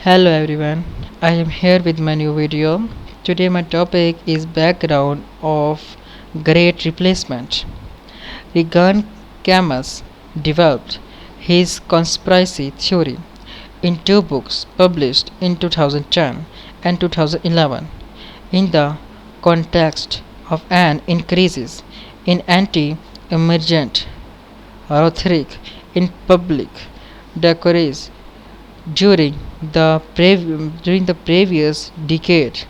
Hello everyone, I am here with my new video. Today my topic is background of Great Replacement. Regan Camus developed his conspiracy theory in two books published in 2010 and 2011 in the context of an increase in anti-emergent rhetoric in public discourse during the previous decade.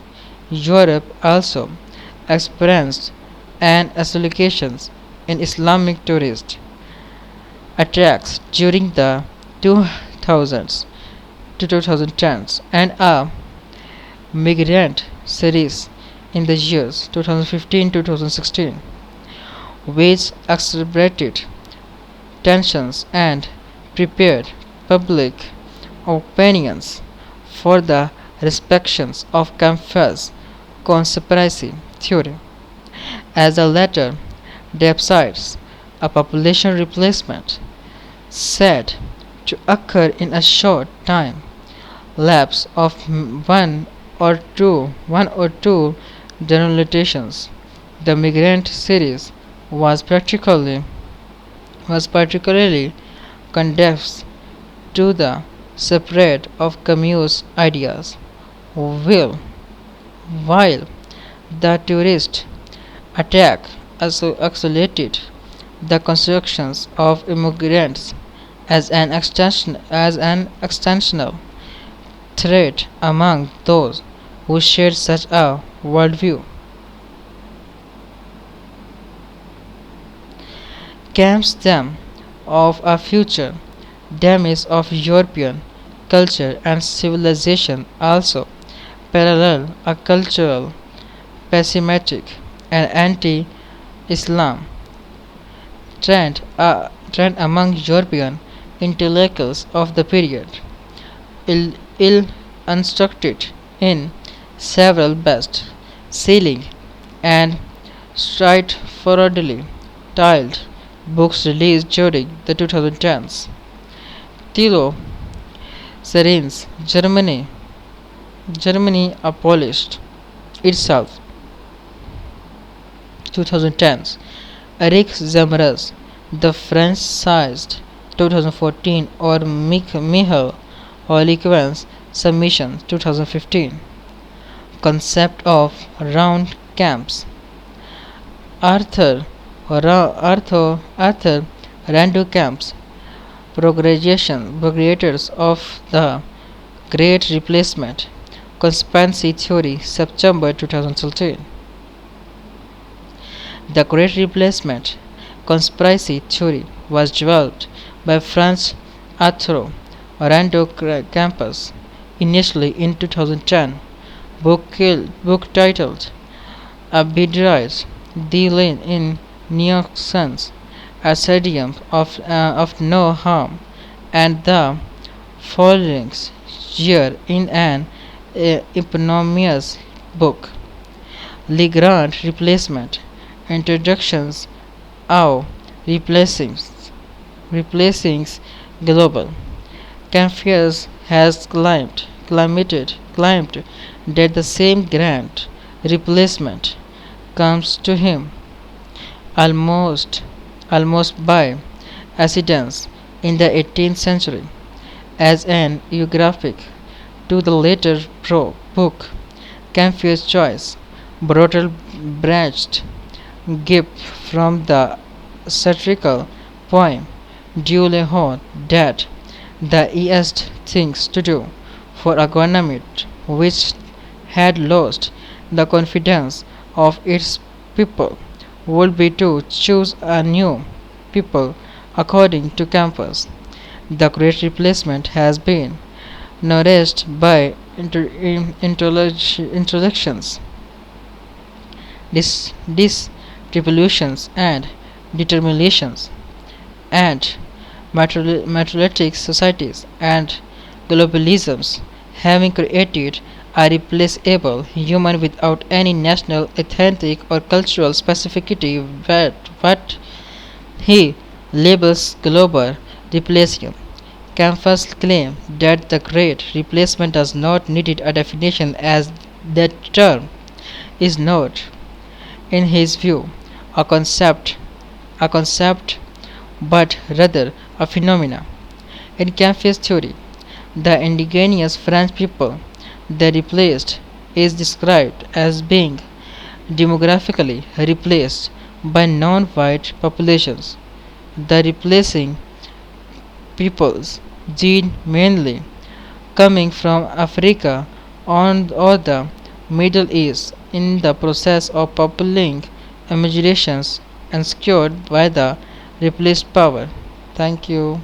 Europe also experienced an acceleration in Islamic terrorist attacks during the 2000s to 2010s and a migrant series in the years 2015 to 2016, which exacerbated tensions and prepared public opinions for the respections of Campbell's conspiracy theory. As the latter depicts a population replacement said to occur in a short time lapse of one or two generations. The migrant series was particularly conducive to the spread of Camus' ideas, while the terrorist attack also accelerated the constructions of immigrants as an extensional threat among those who shared such a worldview. Camps them of a future damage of European culture and civilization also parallel a cultural pessimistic and anti-Islam trend among European intellectuals of the period, ill instructed in several best-selling and straightforwardly titled books released during the 2010s. Thilo Seren's Germany abolished itself 2010s. Eric Zemmour's The French-sized 2014 or Michael Oliquen's Submission 2015. Concept of round camps. Arthur Arthur Randall Camps, progressors of the Great Replacement conspiracy theory, September 2013. The Great Replacement conspiracy theory was developed by French author Orlando Campos initially in 2010. Book titled Arbitrage the Lane in Neo-Sans, a stadium of no harm, and the following year in an eponymous book, Le Grand Replacement, Introductions of Replacing Global. Campus has claimed that the same grand replacement comes to him almost by accident in the 18th century as an epigraphic to the later book. Campus choice brutal branched gift from the satirical poem Dieu le Haut that the easiest things to do for a government which had lost the confidence of its people would be to choose a new people according to Campus. The Great Replacement has been nourished by intellections, distributions and determinations, and materialistic societies and globalisms, having created a replaceable human without any national, ethnic, or cultural specificity. What he labels global replacement Campus claimed that the Great Replacement does not need a definition as that term is not, in his view, a concept, a concept, but rather a phenomenon. In Campus theory, the indigenous French people they replaced is described as being demographically replaced by non-white populations. The replacing peoples gene mainly coming from Africa or the Middle East in the process of populating immigrations and secured by the replaced power. Thank you.